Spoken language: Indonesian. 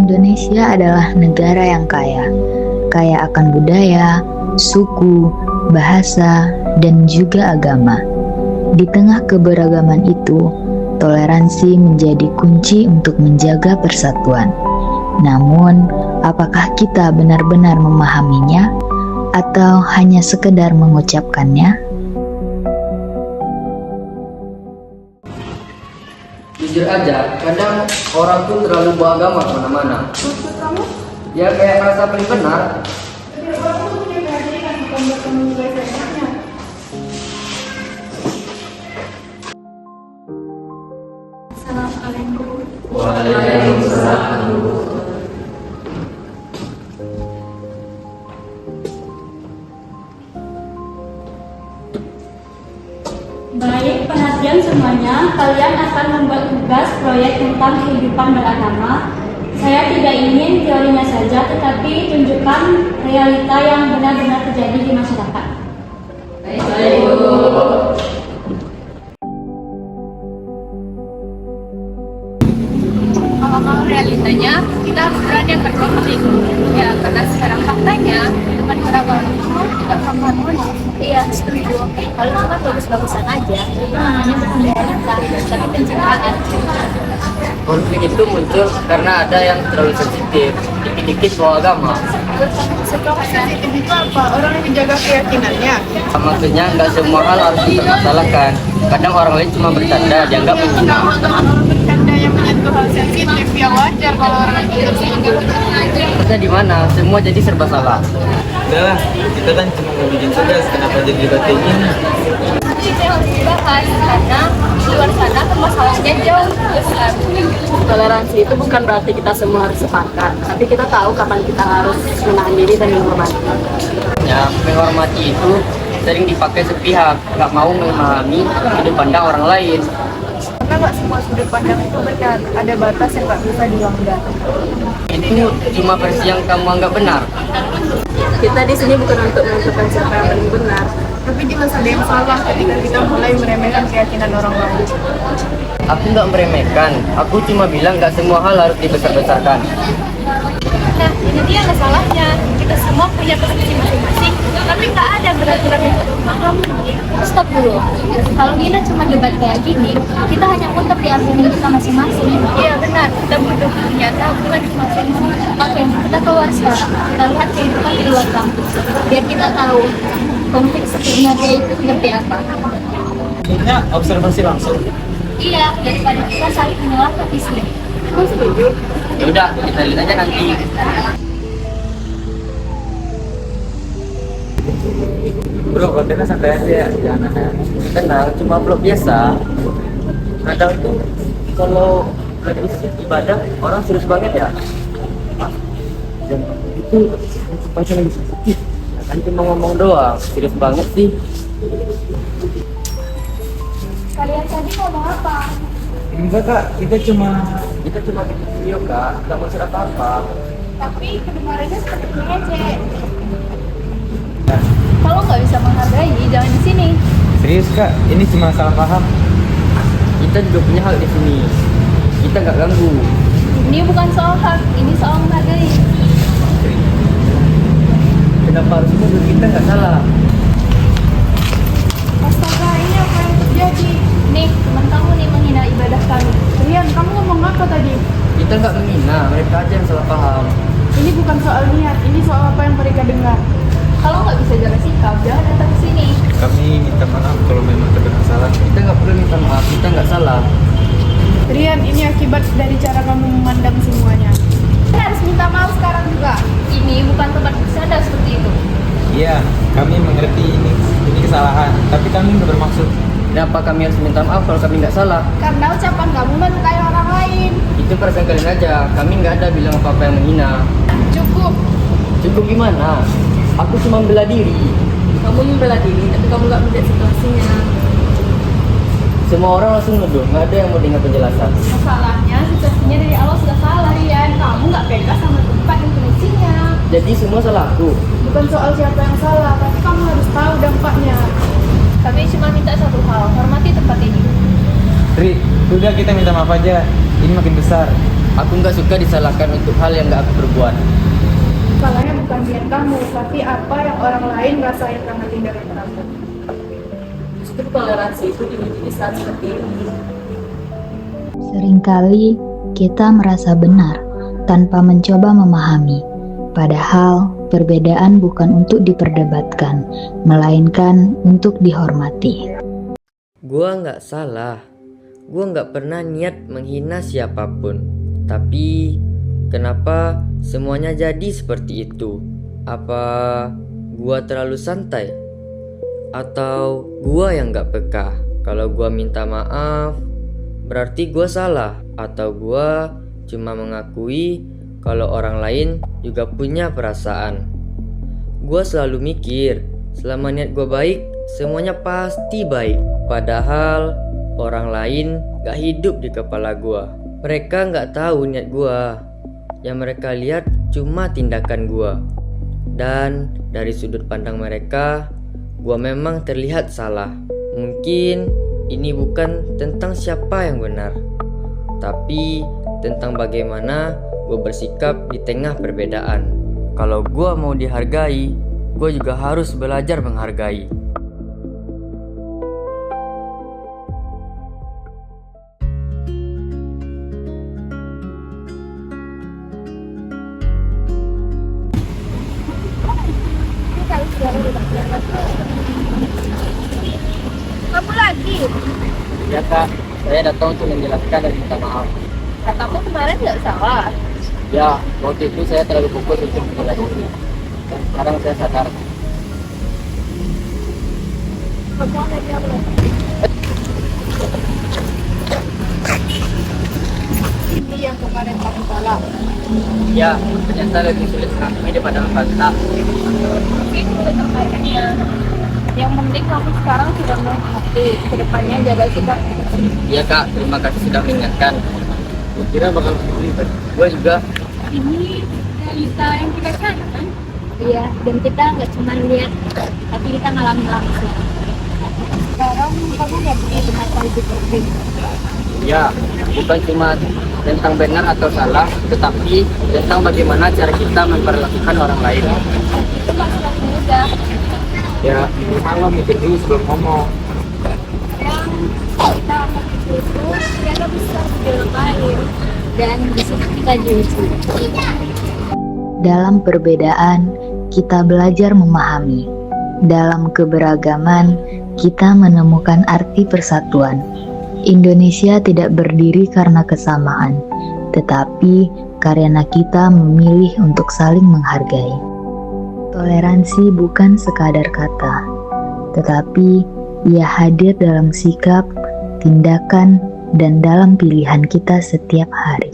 Indonesia adalah negara yang kaya akan budaya, suku, bahasa, dan juga agama. Di tengah keberagaman itu, toleransi menjadi kunci untuk menjaga persatuan. Namun, apakah kita benar-benar memahaminya atau hanya sekedar mengucapkannya? Jujur aja, kadang orang tuh terlalu bawa agama kemana-mana. Maksud kamu? Ya kayak merasa paling benar. Tapi orang tuh punya keyakinan, bukan buat kamu menilai seenaknya. Assalamualaikum. Waalaikumsalam. Baik, perhatian semuanya, kalian akan membuat tugas proyek tentang kehidupan beragama. Saya tidak ingin teorinya saja, tetapi tunjukkan realita yang benar-benar terjadi di masyarakat. Kalau realitanya, kita harus berani angkat konflik. Ya, karena sekarang faktanya, teman orang itu tidak harmonis. Iya, setuju. Kalau cuma bagus-bagusan aja, itu namanya bukan realita, tapi pencitraan. Konflik itu muncul karena ada yang terlalu sensitif, dikit-dikit soal agama. Seberapa sensitif itu apa? Orang yang menjaga keyakinannya. Maksudnya nggak semua hal harus dipermasalahkan. Kadang orang lain cuma bercanda, dianggap menghina. Bercanda yang menyentuh hal sensitif, ya wajar kalau orang itu tersinggung. Kita di mana? Semua jadi serba salah. Udahlah, kita kan cuma mau bikin tugas, kenapa jadi debat kayak gini? Itu yang harus dibahas, karena di luar sana permasalahannya jauh besar. Toleransi itu bukan berarti kita semua harus sepakat, tapi kita tahu kapan kita harus menahan diri dan menghormati. Ya, menghormati itu sering dipakai sepihak, nggak mau memahami sudut pandang orang lain. Karena nggak semua sudut pandang itu benar, ada batas yang nggak bisa dilanggar. Itu cuma versi yang kamu anggap benar. Kita di sini bukan untuk menentukan siapa yang paling benar. Tapi jelas ada yang salah ketika kita mulai meremehkan keyakinan orang lain. Aku nggak meremehkan, aku cuma bilang nggak semua hal harus dibesar-besarkan. Nah, ini dia masalahnya. Kita semua punya persepsi masing-masing, tapi nggak ada beraturan yang memahami. Stop dulu. Kalau kita cuma debat kayak gini, kita hanya putar di argumen kita masing-masing. Iya benar, kita butuh nyata bukan cuma solusi. Oke, kita keluar sekarang. Kita lihat kehidupan di luar kampus, biar kita tahu konflik sebenarnya itu seperti apa. Maksudnya observasi langsung. Iya, daripada kita saling menyalahkan di sini. Aku setuju. Ya udah, kita lihat aja nanti. Bro, kontennya santai aja ya, jangan aneh. Tenang, cuma vlog biasa. Kadang tuh kalau lagi ibadah orang serius banget ya. Dan itu pasti lagi sensitif. Kan cuma ngomong doang, serius banget sih. Kalian tadi ngomong apa? Enggak kak, kita cuma bikin video kak, nggak mau cerita apa. Tapi kedengarannya seperti ngecek. Kalau nggak bisa menghargai, jangan di sini. serius kak, ini cuma salah paham. Kita juga punya hak di sini. Kita nggak ganggu. Ini bukan soal hak, ini soal menghargai. Kenapa harus mundur? Kita nggak salah. Astaga, ini apa yang terjadi? Nih, teman kamu nih menghina ibadah kami. Rian, kamu ngomong apa tadi? Kita nggak menghina, mereka aja yang salah paham. Ini bukan soal niat, ini soal apa yang mereka dengar. Kalau nggak bisa jaga sikap, jangan datang ke sini. Kami minta maaf kalau memang terdengar salah. Kita nggak perlu minta maaf, kita nggak salah. Rian, ini akibat dari cara kamu memandang semuanya. Kita harus minta maaf sekarang juga. Ini bukan tempat bersandar seperti itu. Iya, kami mengerti ini kesalahan, tapi kami nggak bermaksud. Kenapa kami harus minta maaf kalau kami nggak salah? Karena ucapan kamu melukai orang lain. Itu perasaan kalian aja, kami nggak ada bilang apa-apa yang menghina. Cukup. Cukup gimana? Aku cuma membela diri. Kamu membela diri, tapi kamu nggak melihat situasinya. Semua orang langsung nuduh, nggak ada yang mau dengar penjelasan. Masalahnya, situasinya dari awal sudah salah, Rian. Kamu nggak pegang sama tempat dan kondisinya. Jadi semua salah aku. Bukan soal siapa yang salah, tapi kamu harus tahu dampaknya. Kami cuma minta satu hal, hormati tempat ini. Ri, udah kita minta maaf aja. Ini makin besar. Aku nggak suka disalahkan untuk hal yang nggak aku perbuat. Salahnya bukan niat kamu, tapi apa yang orang lain rasain karena tindakan kamu. Justru toleransi itu dimiliki di saat seperti ini. Seringkali kita merasa benar tanpa mencoba memahami, padahal perbedaan bukan untuk diperdebatkan, melainkan untuk dihormati. Gua nggak salah, gua nggak pernah niat menghina siapapun. Tapi kenapa semuanya jadi seperti itu? Apa gua terlalu santai? Atau gua yang nggak peka? Kalau gua minta maaf, berarti gua salah. Atau gua cuma mengakui kalau orang lain juga punya perasaan. Gua selalu mikir, selama niat gua baik, semuanya pasti baik. Padahal orang lain gak hidup di kepala gua. Mereka gak tahu niat gua. Yang mereka lihat cuma tindakan gua. Dan dari sudut pandang mereka, gua memang terlihat salah. Mungkin ini bukan tentang siapa yang benar, tapi tentang bagaimana gua bersikap di tengah perbedaan. Kalau gua mau dihargai, gua juga harus belajar menghargai. Kamu lagi? Ya kak, saya datang untuk menjelaskan dan minta maaf. Katamu kemarin nggak salah. Ya, waktu itu saya terlalu fokus untuk menjelaskan. Dan sekarang saya sadar. Kamu ada yang Ini yang kemarin kamu salah. Ya, ternyata lebih sulit mengakui daripada membantah. mungkin perbaikannya. Yang penting kamu sekarang sudah mengerti. Kedepannya jaga sikap. Iya kak, terima kasih sudah mengingatkan. Gue kira bakal ribet. Gue juga. Ini realita yang kita cari kan? Iya, dan kita nggak cuma lihat, tapi kita ngalamin langsung. Sekarang kamu nggak begitu masalah seperti Ya, bukan cuma tentang benar atau salah, tetapi tentang bagaimana cara kita memperlakukan orang lain. itu masalah mudah. Ya, minimal mikir dulu sebelum ngomong. Yang kita akan itu ternyata bisa dilupain dan bisa kita diuji. Dalam perbedaan, kita belajar memahami. Dalam keberagaman, kita menemukan arti persatuan. Indonesia tidak berdiri karena kesamaan, tetapi karena kita memilih untuk saling menghargai. Toleransi bukan sekadar kata, tetapi ia hadir dalam sikap, tindakan, dan dalam pilihan kita setiap hari.